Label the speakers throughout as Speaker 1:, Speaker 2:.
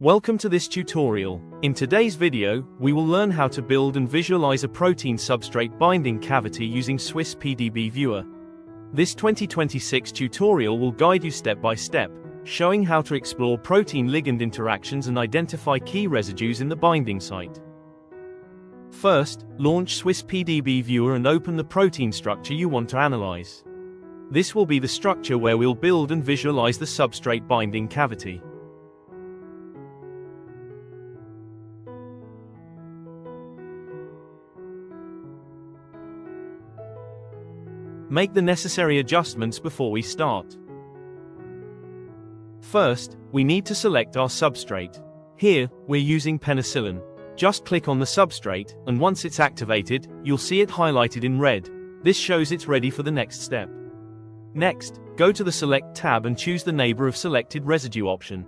Speaker 1: Welcome to this tutorial. In today's video, we will learn how to build and visualize a protein substrate binding cavity using Swiss-PdbViewer. This 2026 tutorial will guide you step by step, showing how to explore protein-ligand interactions and identify key residues in the binding site. First, launch Swiss-PdbViewer and open the protein structure you want to analyze. This will be the structure where we'll build and visualize the substrate binding cavity. Make the necessary adjustments before we start. First, we need to select our substrate. Here, we're using penicillin. Just click on the substrate, and once it's activated, you'll see it highlighted in red. This shows it's ready for the next step. Next, go to the Select tab and choose the Neighbor of Selected Residue option.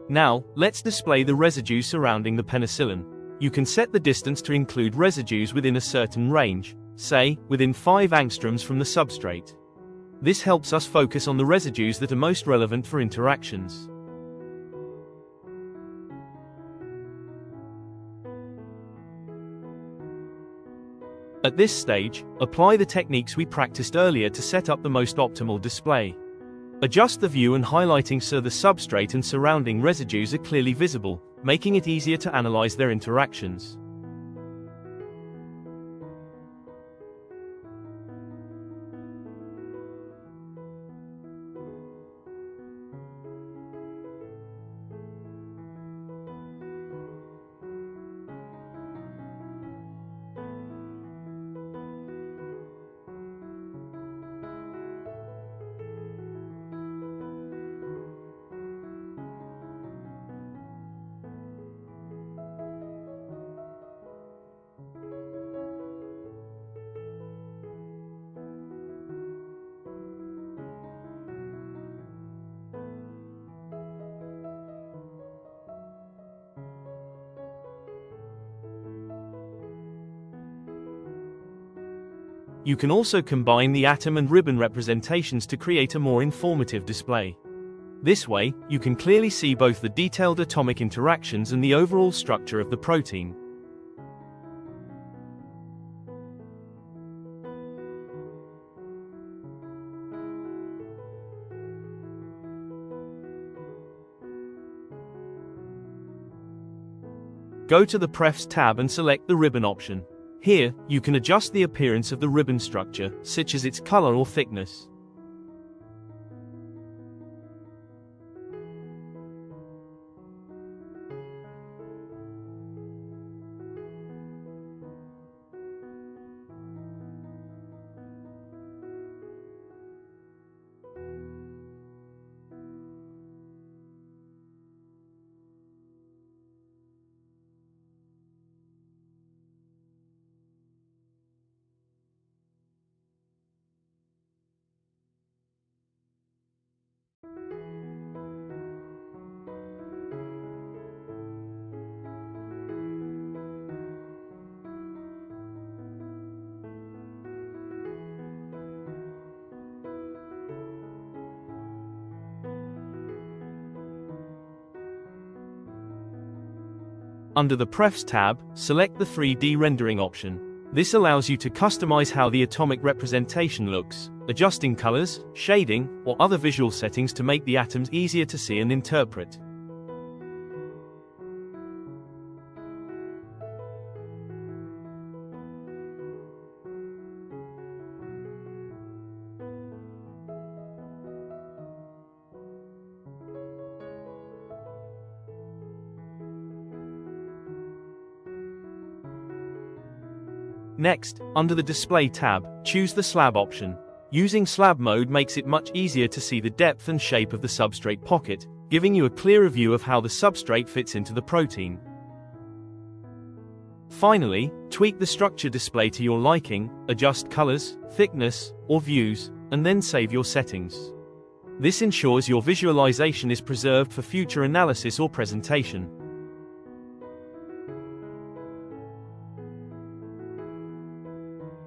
Speaker 1: Now, let's display the residues surrounding the penicillin. You can set the distance to include residues within a certain range, say, within 5 angstroms from the substrate. This helps us focus on the residues that are most relevant for interactions. At this stage, apply the techniques we practiced earlier to set up the most optimal display. Adjust the view and highlighting so the substrate and surrounding residues are clearly visible, making it easier to analyze their interactions. You can also combine the atom and ribbon representations to create a more informative display. This way, you can clearly see both the detailed atomic interactions and the overall structure of the protein. Go to the Prefs tab and select the ribbon option. Here, you can adjust the appearance of the ribbon structure, such as its color or thickness. Under the Prefs tab, select the 3D rendering option. This allows you to customize how the atomic representation looks, adjusting colors, shading, or other visual settings to make the atoms easier to see and interpret. Next, under the Display tab, choose the Slab option. Using slab mode makes it much easier to see the depth and shape of the substrate pocket, giving you a clearer view of how the substrate fits into the protein. Finally, tweak the structure display to your liking, adjust colors, thickness, or views, and then save your settings. This ensures your visualization is preserved for future analysis or presentation.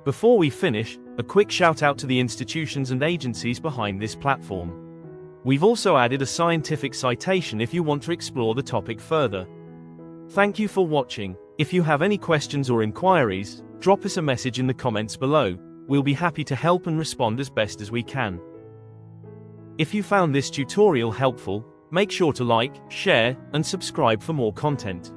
Speaker 1: Before we finish, a quick shout out to the institutions and agencies behind this platform. We've also added a scientific citation if you want to explore the topic further. Thank you for watching. If you have any questions or inquiries, drop us a message in the comments below. We'll be happy to help and respond as best as we can. If you found this tutorial helpful, make sure to like, share, and subscribe for more content.